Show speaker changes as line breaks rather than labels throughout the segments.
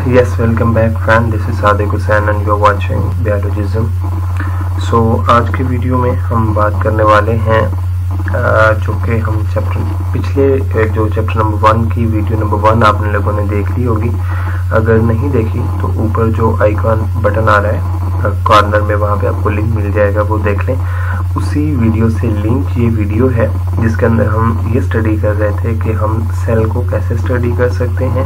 Yes, welcome back friend. This is Sadiq Hussain and you are watching Biologism. So आज की video में हम बात करने वाले हैं जो कि हम पिछले जो चैप्टर नंबर 1 की वीडियो नंबर 1 आपने लोगों ने देख ली होगी। अगर नहीं देखी तो ऊपर जो आइकॉन बटन आ रहा है कॉर्नर में, वहाँ पे आपको लिंक मिल जाएगा, वो देख लें। उसी वीडियो से लिंक ये वीडियो है जिसके अंदर हम ये स्टडी कर रहे थे कि हम सेल को कैसे स्टडी कर सकते हैं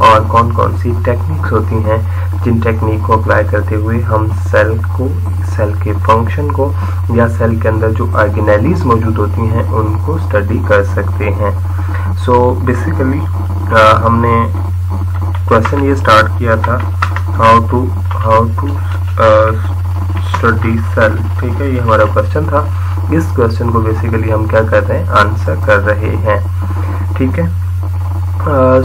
और कौन कौन सी टेक्निक्स होती हैं जिन टेक्निक को अप्लाई करते हुए हम सेल के फंक्शन को या सेल के अंदर जो ऑर्गेनेलीज मौजूद होती हैं उनको स्टडी कर सकते हैं। सो बेसिकली हमने क्वेश्चन ये स्टार्ट किया था हाउ टू स्टडी सेल, ठीक है, ये हमारा क्वेश्चन था। इस क्वेश्चन को बेसिकली हम क्या कर रहे हैं, आंसर कर रहे हैं, ठीक है।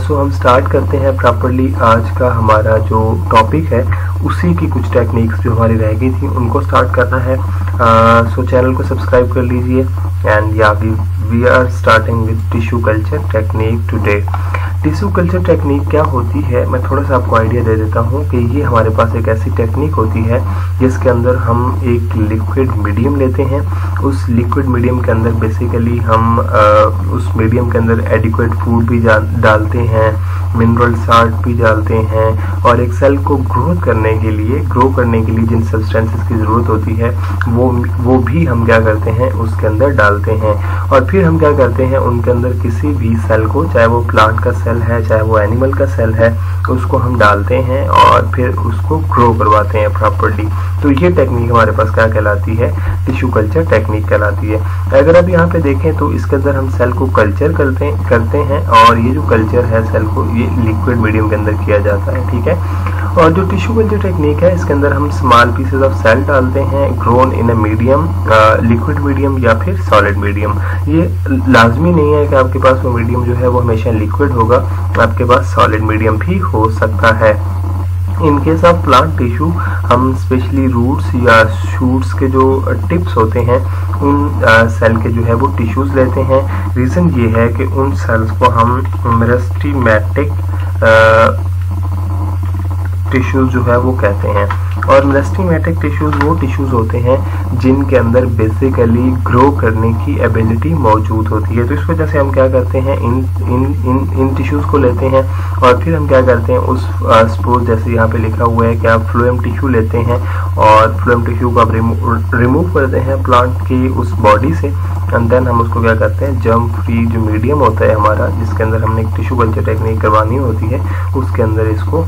सो हम स्टार्ट करते हैं प्रॉपर्ली। आज का हमारा जो टॉपिक है उसी की कुछ टेक्निक्स जो हमारी रह गई थी उनको स्टार्ट करना है। सो चैनल को सब्सक्राइब कर लीजिए एंड या we are starting with tissue culture technique today. Tissue culture technique क्या होती है, मैं थोड़ा सा आपको आइडिया दे देता हूँ कि ये हमारे पास एक ऐसी टेक्निक होती है जिसके अंदर हम एक लिक्विड मीडियम लेते हैं। उस लिक्विड मीडियम के अंदर बेसिकली हम उस मीडियम के अंदर एडिक्वेट फूड भी डालते हैं, मिनरल साल्ट भी डालते हैं, और एक सेल को ग्रो करने के लिए जिन सब्सटेंसेस की ज़रूरत होती है वो भी हम क्या करते हैं उसके अंदर डालते हैं। और फिर हम क्या करते हैं उनके अंदर किसी भी सेल को, चाहे वो प्लांट का सेल है चाहे वो एनिमल का सेल है, उसको हम डालते हैं और फिर उसको ग्रो करवाते हैं प्रॉपर्ली। तो ये टेक्निक हमारे पास क्या कहलाती है, टिश्यू कल्चर टेक्निक कहलाती है। अगर आप यहाँ पे देखें तो इसके अंदर हम सेल को कल्चर करते हैं और ये जो कल्चर है सेल को ये लिक्विड मीडियम के अंदर किया जाता है, ठीक है। और जो टिश्यू कल्चर टेक्निक है इसके अंदर हम स्मॉल पीसेस ऑफ सेल डालते हैं grown in a medium, liquid medium या फिर सॉलिड मीडियम। ये लाजमी नहीं है कि आपके पास वो मीडियम जो है वो हमेशा लिक्विड होगा, आपके पास सॉलिड मीडियम भी हो सकता है। In case of plant tissue हम स्पेशली रूट्स या शूट्स के जो टिप्स होते हैं उन सेल के जो है वो टिश्यूज लेते हैं। रीज़न ये है कि उन सेल्स को हम मेरिस्टेमेटिक टिश्यूज जो है वो कहते हैं। और मेरिस्टेमेटिक टिश्यूज वो टिश्यूज होते हैं जिनके अंदर बेसिकली ग्रो करने की एबिलिटी मौजूद होती है। तो इस वजह से हम क्या करते हैं इन टिश्यूज को लेते हैं और फिर हम क्या करते हैं उस सपोज जैसे यहाँ पे लिखा हुआ है कि आप फ्लोएम टिश्यू लेते हैं और फ्लोएम टिश्यू को आप रिमूव करते हैं प्लांट की उस बॉडी से, एंड देन हम उसको क्या करते हैं जर्म फ्री जो मीडियम होता है हमारा जिसके अंदर हमने एक टिश्यू कल्चर टेक्निक करवानी होती है उसके अंदर इसको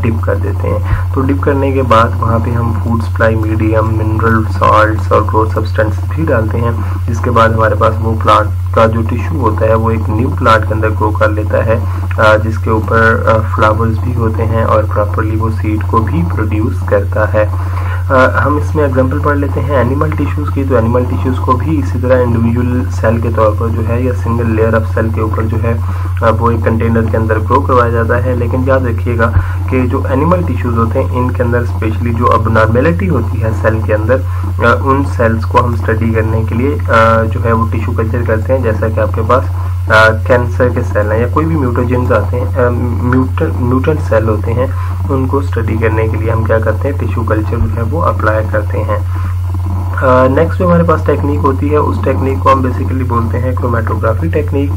डिप कर देते हैं। तो डिप करने के बाद वहाँ पे हम food supply medium, mineral salts और ग्रोथ सब्सटेंस भी डालते हैं, जिसके बाद हमारे पास वो प्लांट का जो टिश्यू होता है वो एक न्यू प्लांट के अंदर ग्रो कर लेता है जिसके ऊपर फ्लावर्स भी होते हैं और प्रॉपर्ली वो सीड को भी प्रोड्यूस करता है। हम इसमें एग्जांपल पढ़ लेते हैं एनिमल टिश्यूज़ की। तो एनिमल टिश्यूज़ को भी इसी तरह इंडिविजुअल सेल के तौर पर जो है या सिंगल लेयर ऑफ सेल के ऊपर जो है वो एक कंटेनर के अंदर ग्रो करवाया जाता है। लेकिन याद रखिएगा कि जो एनिमल टिश्यूज़ होते हैं इनके अंदर स्पेशली जो अबनॉर्मेलिटी होती है सेल के अंदर उन सेल्स को हम स्टडी करने के लिए जो है वो टिश्यू कल्चर करते हैं। जैसा कि आपके पास कैंसर के सेल हैं या कोई भी म्यूटेजेंस आते हैं, म्यूटेंट सेल होते हैं, उनको स्टडी करने के लिए हम क्या करते हैं टिश्यू कल्चर जो है वो अप्लाई करते हैं। नेक्स्ट जो हमारे पास टेक्निक होती है उस टेक्निक को हम बेसिकली बोलते हैं क्रोमेटोग्राफी टेक्निक।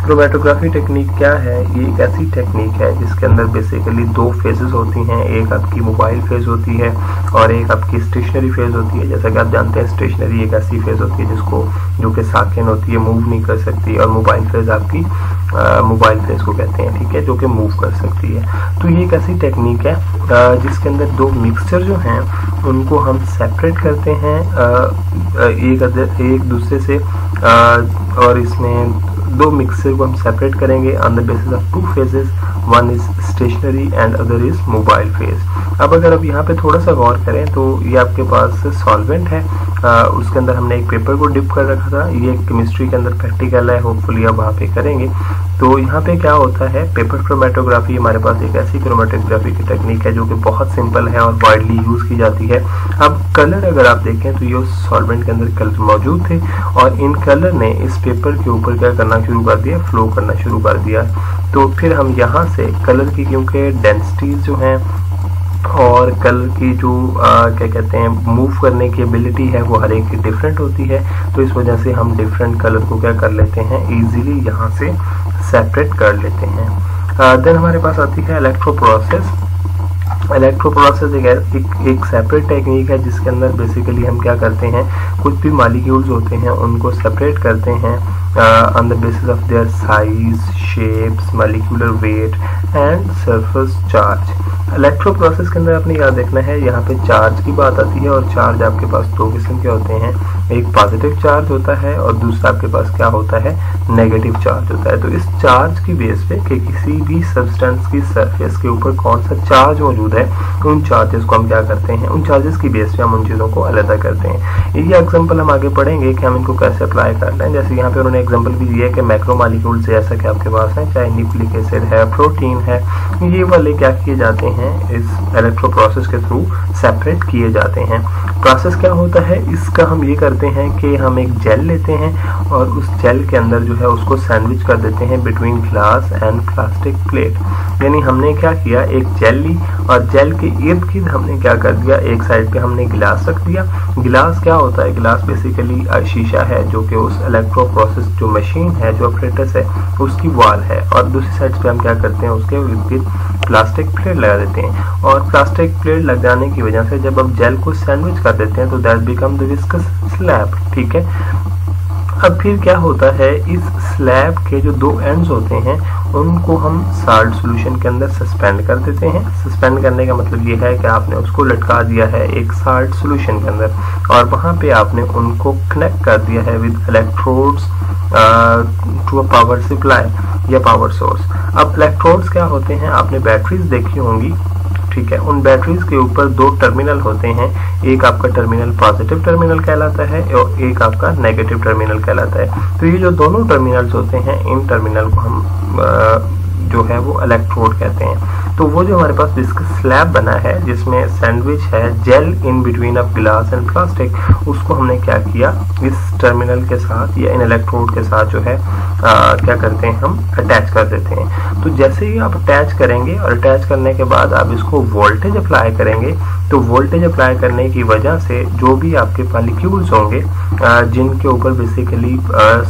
क्रोमेटोग्राफी टेक्निक क्या है, ये एक ऐसी टेक्निक है जिसके अंदर बेसिकली 2 फेजेस होती हैं, एक आपकी मोबाइल फेज होती है और एक आपकी स्टेशनरी फेज होती है। जैसा कि आप जानते हैं स्टेशनरी एक ऐसी फेज होती है जो कि साकिन होती है, मूव नहीं कर सकती, और मोबाइल फेज आपकी मोबाइल फेज को कहते हैं, ठीक है, जो कि मूव कर सकती है। तो ये एक ऐसी टेक्निक है जिसके अंदर 2 मिक्सचर जो हैं उनको हम सेपरेट करते हैं एक दूसरे से, और इसमें 2 मिक्सचर को हम सेपरेट करेंगे on the basis of 2 phases, one is stationary and other is mobile phase. अब अगर आप यहाँ पे थोड़ा सा गौर करें तो ये आपके पास सॉल्वेंट है उसके अंदर हमने एक पेपर को डिप कर रखा था। ये केमिस्ट्री के अंदर प्रैक्टिकल है, होपफुली अब वहाँ पे करेंगे। तो यहाँ पे क्या होता है, पेपर क्रोमेटोग्राफी हमारे पास एक ऐसी क्रोमेटोग्राफी की टेक्निक है जो कि बहुत सिंपल है और वाइडली यूज की जाती है। अब कलर अगर आप देखें तो ये सॉल्वेंट के अंदर कलर मौजूद थे और इन कलर ने इस पेपर के ऊपर क्या करना शुरू कर दिया, फ्लो करना शुरू कर दिया। तो फिर हम यहाँ से कलर की, क्योंकि डेंसिटीज जो हैं और कलर की जो क्या कहते हैं मूव करने की एबिलिटी है वो हर एक की डिफरेंट होती है, तो इस वजह से हम डिफरेंट कलर को क्या कर लेते हैं, इजीली यहाँ से सेपरेट कर लेते हैं। देन हमारे पास आती है इलेक्ट्रो प्रोसेस। इलेक्ट्रो प्रोसेस एक सेपरेट टेक्निक है जिसके अंदर बेसिकली हम क्या करते हैं, कुछ भी मॉलिक्यूल्स होते हैं उनको सेपरेट करते हैं on the basis of their size, shapes, molecular weight and surface charge. Electro process के अंदर आपने याद रखना है, यहाँ पे चार्ज की बात आती है और चार्ज आपके पास दो किस्म के होते हैं, एक पॉजिटिव चार्ज होता है और दूसरा आपके पास क्या होता है, नेगेटिव चार्ज होता है। तो इस चार्ज की बेस पे कि किसी भी सब्सटेंस की सरफेस के ऊपर कौन सा चार्ज मौजूद है, उन चार्जेस को हम क्या करते हैं, उन चार्जेस की बेस पे हम उन चीज़ों को अलग करते हैं। ये एग्जांपल हम आगे पढ़ेंगे कि हम इनको कैसे अप्लाई कर लें। जैसे यहाँ पे उन्होंने एग्जांपल भी दिया है कि मैक्रोमॉलिक्यूल से जैसा कि आपके पास है, चाहे न्यूक्लिक एसिड है, प्रोटीन है, ये वाले क्या किए जाते हैं, इस इलेक्ट्रो प्रोसेस के थ्रू सेपरेट किए जाते हैं। प्रोसेस क्या होता है इसका, हम ये करते हैं कि हम एक जेल लेते हैं और उस जेल के अंदर जो है उसको सैंडविच कर देते हैं between glass and plastic plate. यानी हमने क्या किया, एक जेल ली और जेल के इर्द गिर्द हमने क्या कर दिया, एक साइड पे हमने गिलास रख दिया। गिलास क्या होता है, गिलास बेसिकली शीशा है जो कि उस इलेक्ट्रो प्रोसेस जो मशीन है, जो ऑपरेटर्स है, उसकी वॉल है, और दूसरी साइड पे हम क्या करते हैं, उसके इर्द गिर्द प्लास्टिक प्लेट लगा देते हैं। और प्लास्टिक प्लेट लग जाने की वजह से जब आप जेल को सैंडविच कर देते हैं तो that become the viscous slab. ठीक है, अब फिर क्या होता है, इस स्लैब के जो दो एंड्स होते हैं उनको हम साल्ट सॉल्यूशन के अंदर सस्पेंड कर देते हैं। सस्पेंड करने का मतलब ये है कि आपने उसको लटका दिया है एक साल्ट सॉल्यूशन के अंदर और वहाँ पे आपने उनको कनेक्ट कर दिया है with electrodes to a power supply या पावर सोर्स। अब इलेक्ट्रोड्स क्या होते हैं, आपने बैटरीज देखी होंगी, ठीक है, उन बैटरीज के ऊपर दो टर्मिनल होते हैं, एक आपका टर्मिनल पॉजिटिव टर्मिनल कहलाता है और एक आपका नेगेटिव टर्मिनल कहलाता है। तो ये जो दोनों टर्मिनल्स होते हैं, इन टर्मिनल को हम जो है वो इलेक्ट्रोड कहते हैं। तो वो जो हमारे पास डिस्कस स्लैब बना है जिसमें सैंडविच है gel in between of glass and plastic, उसको हमने क्या किया, इस टर्मिनल के साथ या इन इलेक्ट्रोड के साथ जो है क्या करते हैं, हम अटैच कर देते हैं। तो जैसे ही आप अटैच करेंगे और अटैच करने के बाद आप इसको वोल्टेज अप्लाई करेंगे, तो वोल्टेज अप्लाई करने की वजह से जो भी आपके मॉलिक्यूल्स होंगे जिनके ऊपर बेसिकली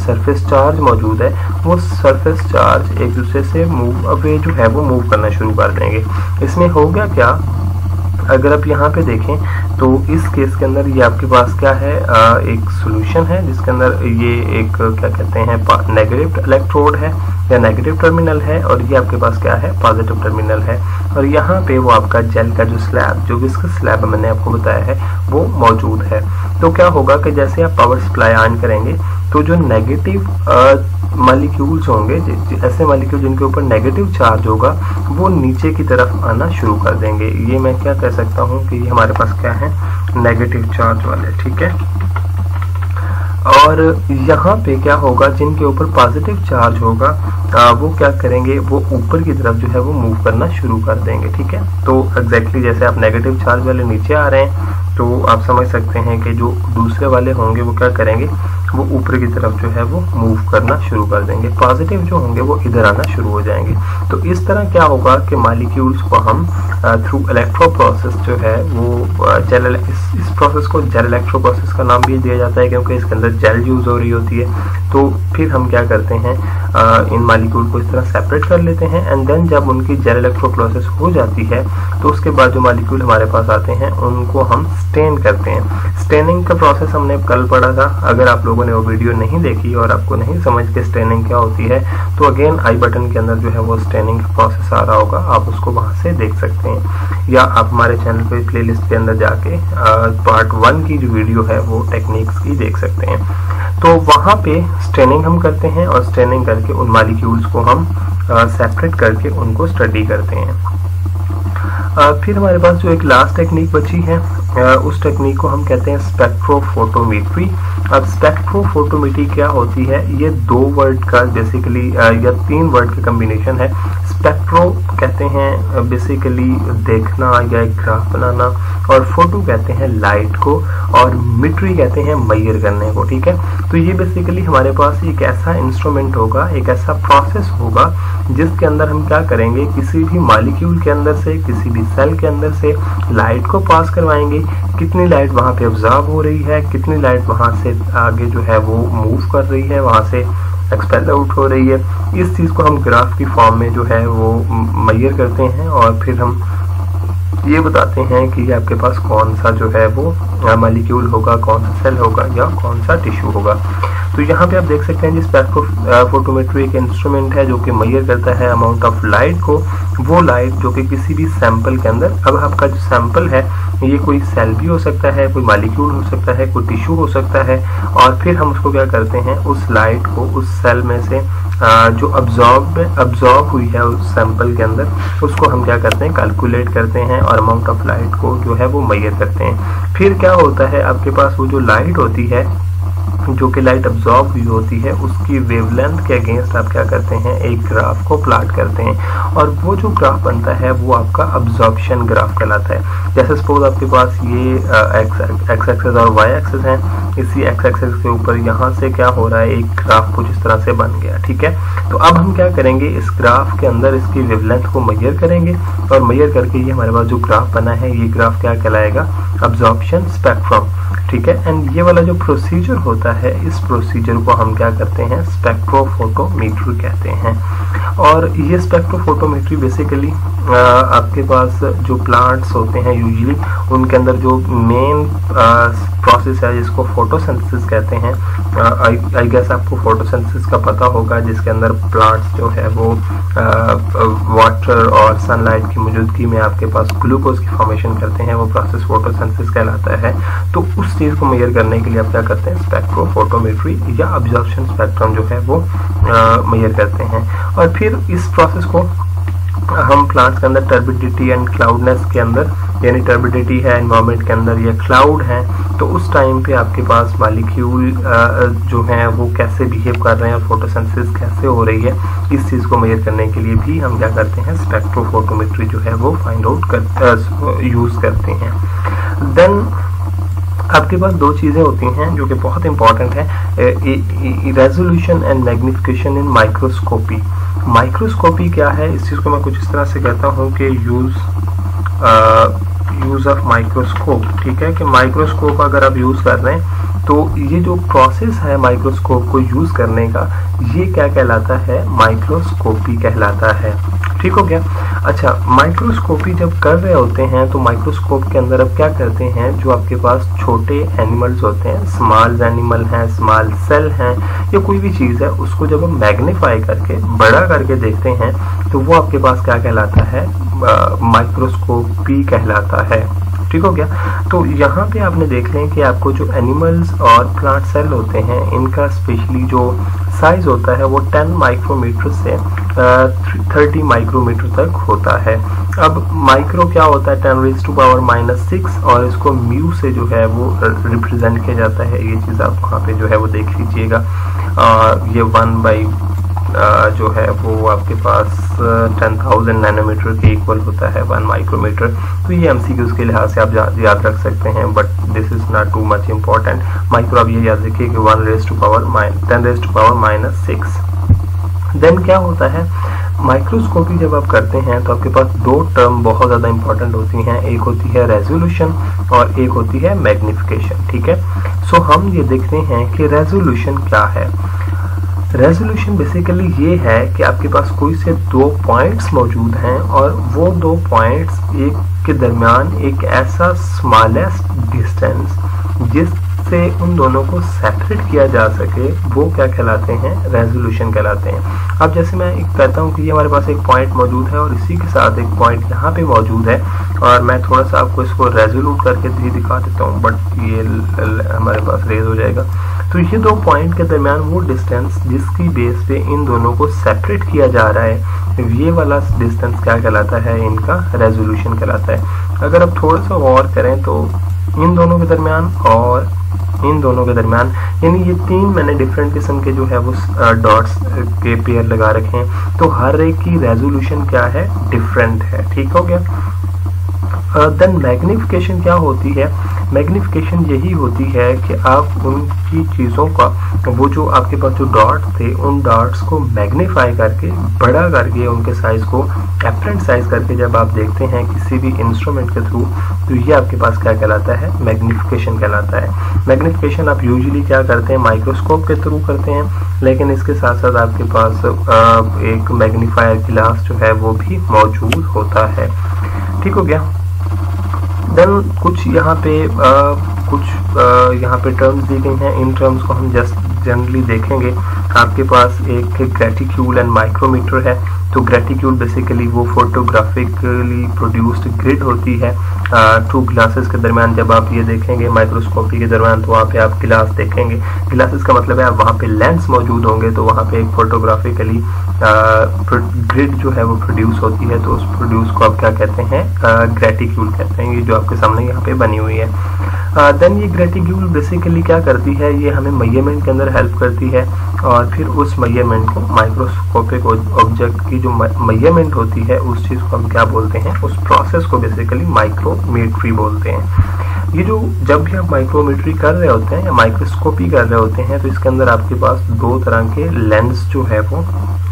सरफेस चार्ज मौजूद है, वो सरफेस चार्ज एक दूसरे से मूव अवे जो है वो मूव करना शुरू कर देंगे। इसमें हो गया क्या, अगर आप यहाँ पे देखें तो इस केस के अंदर ये आपके पास क्या है, एक सॉल्यूशन है जिसके अंदर ये एक क्या कहते हैं नेगेटिव इलेक्ट्रोड है या नेगेटिव टर्मिनल है और ये आपके पास क्या है, पॉजिटिव टर्मिनल है। और यहाँ पे वो आपका जेल का जो स्लैब, जो विस्कस स्लैब मैंने आपको बताया है, वो मौजूद है। तो क्या होगा कि जैसे आप पावर सप्लाई ऑन करेंगे तो जो नेगेटिव मॉलिक्यूल्स होंगे, ऐसे मॉलिक्यूल जिनके ऊपर नेगेटिव चार्ज होगा, वो नीचे की तरफ आना शुरू कर देंगे। ये मैं क्या कह सकता हूँ कि ये हमारे पास क्या है, नेगेटिव चार्ज वाले। ठीक है, और यहाँ पे क्या होगा, जिनके ऊपर पॉजिटिव चार्ज होगा वो क्या करेंगे, वो ऊपर की तरफ जो है वो मूव करना शुरू कर देंगे। ठीक है, तो एग्जैक्टली जैसे आप नेगेटिव चार्ज वाले नीचे आ रहे हैं तो आप समझ सकते हैं कि जो दूसरे वाले होंगे वो क्या करेंगे, वो ऊपर की तरफ जो है वो मूव करना शुरू कर देंगे। पॉजिटिव जो होंगे वो इधर आना शुरू हो जाएंगे। तो इस तरह क्या होगा कि मॉलिक्यूल्स को हम थ्रू इलेक्ट्रो प्रोसेस जो है वो जेल, इस प्रोसेस को जेल इलेक्ट्रो प्रोसेस का नाम भी दिया जाता है क्योंकि इसके अंदर जेल यूज हो रही होती है। तो फिर हम क्या करते हैं, इन मॉलिक्यूल को इस तरह सेपरेट कर लेते हैं एंड देन जब उनकी जेल इलेक्ट्रो प्रोसेस हो जाती है तो उसके बाद जो मॉलिक्यूल हमारे पास आते हैं उनको हम स्टेन करते हैं। स्टेनिंग का प्रोसेस हमने कल पढ़ा था, अगर आप लोगों ने वो वीडियो नहीं देखी और आपको नहीं समझ के स्टेनिंग क्या होती है तो अगेन आई बटन के अंदर जो है वो स्टेनिंग का प्रोसेस आ रहा होगा, आप उसको वहां से देख सकते हैं, या आप हमारे चैनल पे प्लेलिस्ट के अंदर जाके पार्ट 1 की जो वीडियो है वो टेक्निक्स की देख सकते हैं। तो वहां पे स्टेनिंग हम करते हैं और स्टेनिंग करके उन मॉलिक्यूल्स को हम सेपरेट करके उनको स्टडी करते हैं। फिर हमारे पास जो एक लास्ट टेक्निक बची है उस टेक्निक को हम कहते हैं स्पेक्ट्रोफोटोमेट्री। अब स्पेक्ट्रोफोटोमेट्री क्या होती है, ये 2 वर्ड का बेसिकली या 3 वर्ड का कम्बिनेशन है। स्पेक्ट्रो कहते हैं बेसिकली देखना या एक ग्राफ बनाना, और फोटो कहते हैं लाइट को, और मेट्री कहते हैं मेजर करने को। ठीक है, तो ये बेसिकली हमारे पास एक ऐसा इंस्ट्रूमेंट होगा, एक ऐसा प्रोसेस होगा जिसके अंदर हम क्या करेंगे, किसी भी मॉलिक्यूल के अंदर से, किसी भी सेल के अंदर से लाइट को पास करवाएंगे। कितनी लाइट वहां पे ऑब्जर्व हो रही है, कितनी लाइट वहां से आगे जो है वो मूव कर रही है, वहां से एक्सपेल आउट हो रही है, इस चीज को हम ग्राफ की फॉर्म में जो है वो मेजर करते हैं, और फिर हम ये बताते हैं कि आपके पास कौन सा जो है वो मॉलिक्यूल होगा, कौन सा सेल होगा या कौन सा टिश्यू होगा। तो यहाँ पे आप देख सकते हैं जी स्पेक्ट्रोफोटोमेट्री एक इंस्ट्रूमेंट है जो कि मेजर करता है अमाउंट ऑफ लाइट को, वो लाइट जो कि किसी भी सैंपल के अंदर, अब आपका जो सैंपल है ये कोई सेल भी हो सकता है, कोई मॉलिक्यूल हो सकता है, कोई टिश्यू हो सकता है, और फिर हम उसको क्या करते हैं, उस लाइट को उस सेल में से जो अब्जॉर्ब हुई है उस सैंपल के अंदर, उसको हम क्या करते हैं, कैलकुलेट करते हैं, और अमाउंट ऑफ लाइट को जो है वो मेजर करते हैं। फिर क्या होता है, आपके पास वो जो लाइट होती है, जो कि लाइट अब्जॉर्ब हुई होती है, उसकी वेवलेंथ के अगेंस्ट आप क्या करते हैं, एक ग्राफ को प्लॉट करते हैं, और वो जो ग्राफ बनता है वो आपका अब्जॉर्प्शन ग्राफ कहलाता है। जैसे सपोज आपके पास ये एक्स एक्सिस और वाई एक्सिस है, इसी एक्स एक्सिस के ऊपर यहाँ से क्या हो रहा है, एक ग्राफ कुछ इस तरह से बन गया। ठीक है, तो अब हम क्या करेंगे, इस ग्राफ के अंदर इसकी वेवलेंथ को मेजर करेंगे, और मेजर करके ये हमारे पास जो ग्राफ बना है, ये ग्राफ क्या कहलाएगा, अब्जॉर्प्शन स्पेक्ट्रम। ठीक है, एंड ये वाला जो प्रोसीजर होता है, इस प्रोसीजर को हम क्या करते हैं, स्पेक्ट्रोफोटोमेट्री कहते हैं। और ये स्पेक्ट्रोफोटोमेट्री बेसिकली आपके पास जो प्लांट्स होते हैं यूजुअली, उनके अंदर जो मेन प्रोसेस है जिसको फोटोसिंथेसिस कहते हैं, आई गेस आपको फोटोसिंथेसिस का पता होगा, जिसके अंदर प्लांट्स जो है वो वाटर और सनलाइट की मौजूदगी में आपके पास ग्लूकोज की फॉर्मेशन करते हैं, वो प्रोसेस फोटोसिंथेसिस कहलाता है। तो उस चीज़ को मेजर करने के लिए आप क्या करते हैं, स्पेक्ट्रोफोटोमेट्री या अब्जॉर्प्शन स्पेक्ट्रम जो है वो मेजर करते हैं। और फिर इस प्रोसेस को हम प्लांट्स के अंदर टर्बिडिटी एंड क्लाउडनेस के अंदर, यानी टर्बिडिटी है एनवायरनमेंट के अंदर या क्लाउड है, तो उस टाइम पे आपके पास मॉलिक्यूल जो है वो कैसे बिहेव कर रहे हैं और फोटोसिंथेसिस कैसे हो रही है, इस चीज़ को मेजर करने के लिए भी हम क्या करते हैं, स्पेक्ट्रोफोटोमेट्री जो है वो फाइंड आउट यूज़ करते हैं। देन आपके पास 2 चीज़ें होती हैं जो कि बहुत इंपॉर्टेंट है, resolution and magnification in microscopy. Microscopy क्या है, इस चीज़ को मैं कुछ इस तरह से कहता हूँ कि यूज़ ऑफ माइक्रोस्कोप। ठीक है, कि माइक्रोस्कोप अगर आप यूज़ कर रहे हैं तो ये जो प्रोसेस है माइक्रोस्कोप को यूज़ करने का, ये क्या कहलाता है, माइक्रोस्कोपी कहलाता है। ठीक हो गया। अच्छा, माइक्रोस्कोपी जब कर रहे होते हैं तो माइक्रोस्कोप के अंदर अब क्या करते हैं, जो आपके पास छोटे एनिमल्स होते हैं, स्मॉल एनिमल हैं, स्मॉल सेल हैं, या कोई भी चीज़ है, उसको जब हम मैग्नीफाई करके बड़ा करके देखते हैं तो वो आपके पास क्या कहलाता है, माइक्रोस्कोपी कहलाता है। ठीक हो गया। तो यहाँ पे आपने देख लें कि आपको जो एनिमल्स और प्लांट सेल होते हैं, इनका स्पेशली जो साइज होता है वो 10 माइक्रोमीटर से 30 माइक्रोमीटर तक होता है। अब माइक्रो क्या होता है, 10⁻⁻⁶, और इसको म्यू से जो है वो रिप्रेजेंट किया जाता है। ये चीज़ आप वहाँ पे जो है वो देख लीजिएगा। ये 1 जो है वो आपके पास 10,000 नैनोमीटर के इक्वल होता है 1 माइक्रोमीटर। तो ये एमसीक्यूज के लिहाज से आप याद रख सकते हैं, but this is not too much important. Micro आप ये याद रखिए कि 10⁻⁻⁶। देन क्या होता है, माइक्रोस्कोपी जब आप करते हैं तो आपके पास 2 टर्म बहुत ज़्यादा इंपॉर्टेंट होती हैं, एक होती है रेजोल्यूशन और एक होती है मैग्निफिकेशन। ठीक है, सो हम ये देखते हैं कि रेजोल्यूशन क्या है। रेजोल्यूशन बेसिकली ये है कि आपके पास कोई से 2 पॉइंट्स मौजूद हैं और वो 2 पॉइंट्स एक के दरमियान एक ऐसा स्मॉलेस्ट डिस्टेंस जिससे उन दोनों को सेपरेट किया जा सके, वो क्या कहलाते हैं, रेजोल्यूशन कहलाते हैं। अब जैसे मैं एक कहता हूँ कि ये हमारे पास एक पॉइंट मौजूद है और इसी के साथ एक पॉइंट यहाँ पे मौजूद है, और मैं थोड़ा सा आपको इसको रेजोल्यूट करके भी दिखा देता हूँ, बट ये हमारे पास रेज हो जाएगा। तो ये 2 पॉइंट के दरमियान वो डिस्टेंस जिसकी बेस पे इन दोनों को सेपरेट किया जा रहा है, ये वाला डिस्टेंस क्या कहलाता है, इनका रेजोल्यूशन कहलाता है। अगर आप थोड़ा सा गौर करें तो इन दोनों के दरमियान और इन दोनों के दरमियान, यानी ये तीन मैंने डिफरेंट किस्म के जो है वो डॉट्स के पेयर लगा रखे हैं, तो हर एक की रेजोल्यूशन क्या है, डिफरेंट है। ठीक हो गया। देन मैग्निफिकेशन क्या होती है? मैग्निफिकेशन यही होती है कि आप उनकी चीज़ों का, वो जो आपके पास जो डॉट थे, उन डॉट्स को मैग्नीफाई करके, बड़ा करके, उनके साइज को एपरेंट साइज करके जब आप देखते हैं किसी भी इंस्ट्रूमेंट के थ्रू, तो ये आपके पास क्या कहलाता है, मैग्निफिकेशन कहलाता है। मैग्निफिकेशन आप यूजुअली क्या करते हैं, माइक्रोस्कोप के थ्रू करते हैं, लेकिन इसके साथ साथ आपके पास एक मैग्नीफायर ग्लास जो है वो भी मौजूद होता है। ठीक हो गया। देन कुछ यहाँ पे टर्म्स दी गई हैं, इन टर्म्स को हम जस्ट जनरली देखेंगे। आपके पास एक ग्रेटिक्यूल एंड माइक्रोमीटर है। तो ग्रेटिक्यूल बेसिकली वो फोटोग्राफिकली प्रोड्यूस्ड ग्रिड होती है टू ग्लासेस के दरमियान। जब आप ये देखेंगे माइक्रोस्कोपी के दरमियान, तो वहाँ पे आप गिलास देखेंगे। गिलासेस का मतलब है वहाँ पे लेंस मौजूद होंगे, तो वहाँ पे एक फोटोग्राफिकली ग्रिड जो है वो प्रोड्यूस होती है। तो उस प्रोड्यूस को आप क्या कहते हैं, ग्रेटिक्यूल कहते हैं, ये जो आपके सामने यहाँ पे बनी हुई है। देन ये ग्रेटिक्यूल बेसिकली क्या करती है, ये हमें मेजरमेंट के अंदर हेल्प करती है, और फिर उस मेजरमेंट को, माइक्रोस्कोपिक ऑब्जेक्ट की जो मेजरमेंट होती है, उस चीज़ को हम क्या बोलते हैं, उस प्रोसेस को बेसिकली माइक्रोमेट्री बोलते हैं। ये जो जब भी आप माइक्रोमेट्री कर रहे होते हैं या माइक्रोस्कोपी कर रहे होते हैं, तो इसके अंदर आपके पास दो तरह के लेंस जो है वो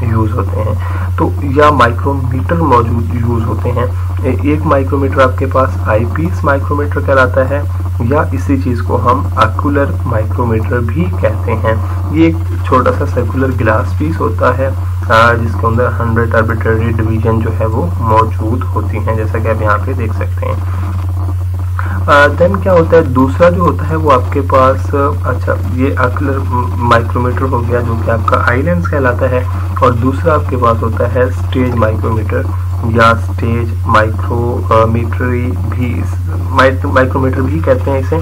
यूज होते हैं, तो या माइक्रोमीटर मौजूद यूज होते हैं। एक माइक्रोमीटर आपके पास आईपीस माइक्रोमीटर कहलाता है, या इसी चीज को हम ऑक्यूलर माइक्रोमीटर भी कहते हैं। ये एक छोटा सा सर्कुलर ग्लास पीस होता है जिसके अंदर 100 आर्बिट्ररी डिवीजन जो है वो मौजूद होती हैं, जैसा कि आप यहाँ पे देख सकते हैं। देन क्या होता है, दूसरा जो होता है वो आपके पास, अच्छा ये ऑक्यूलर माइक्रोमीटर हो गया जो कि आपका आई लेंस कहलाता है, और दूसरा आपके पास होता है स्टेज माइक्रोमीटर या स्टेज माइक्रोमीटर भी कहते हैं इसे।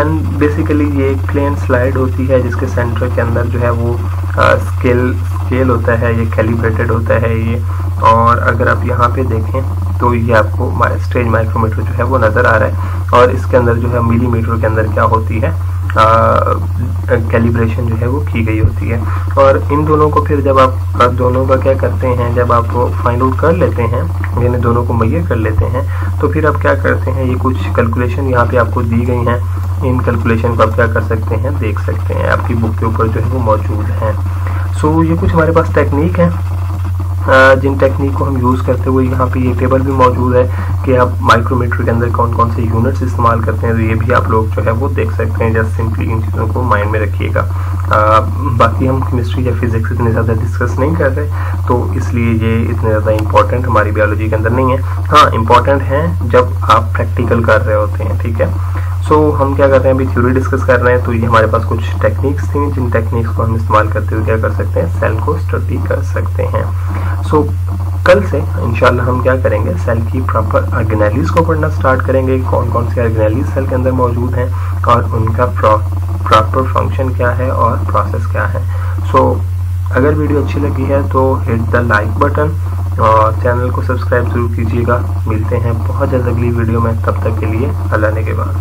एंड बेसिकली ये एक प्लेन स्लाइड होती है जिसके सेंटर के अंदर जो है वो स्केल होता है, ये कैलिब्रेटेड होता है ये। और अगर आप यहाँ पे देखें तो ये आपको स्टेज माइक्रोमीटर जो है वो नज़र आ रहा है, और इसके अंदर जो है मिलीमीटर के अंदर क्या होती है, कैलिब्रेशन जो है वो की गई होती है। और इन दोनों को फिर जब आप दोनों का क्या करते हैं, जब आप फाइंड आउट कर लेते हैं, यानी दोनों को मेजर कर लेते हैं, तो फिर आप क्या करते हैं, ये कुछ कैलकुलेशन यहाँ पे आपको दी गई हैं। इन कैलकुलेशन को आप क्या कर सकते हैं, देख सकते हैं, आपकी बुक के ऊपर जो है वो मौजूद हैं। सो ये कुछ हमारे पास टेक्निक है, जिन टेक्निक को हम यूज़ करते हुए, यहाँ पे ये टेबल भी मौजूद है कि आप माइक्रोमीटर के अंदर कौन कौन से यूनिट्स इस्तेमाल करते हैं, तो ये भी आप लोग जो है वो देख सकते हैं। जस्ट सिंपली इन चीज़ों को माइंड में रखिएगा। बाकी हम केमिस्ट्री या फिजिक्स इतने ज़्यादा डिस्कस नहीं कर रहे, तो इसलिए ये इतने ज़्यादा इंपॉर्टेंट हमारी बायोलॉजी के अंदर नहीं है। हाँ, इंपॉर्टेंट है जब आप प्रैक्टिकल कर रहे होते हैं, ठीक है। सो हम क्या कर रहे हैं, अभी थ्योरी डिस्कस कर रहे हैं, तो ये हमारे पास कुछ टेक्निक्स थी, जिन टेक्निक्स को हम इस्तेमाल करते हुए क्या कर सकते हैं, सेल को स्टडी कर सकते हैं। सो कल से इंशाल्लाह हम क्या करेंगे, सेल की प्रॉपर ऑर्गेनेलीज को पढ़ना स्टार्ट करेंगे, कौन कौन सी ऑर्गेनेलीज सेल के अंदर मौजूद हैं और उनका प्रॉपर फंक्शन क्या है और प्रोसेस क्या है। सो अगर वीडियो अच्छी लगी है तो हिट द लाइक बटन और चैनल को सब्सक्राइब जरूर कीजिएगा। मिलते हैं बहुत जल्द अगली वीडियो में, तब तक के लिए अल्लाह ने के बाद।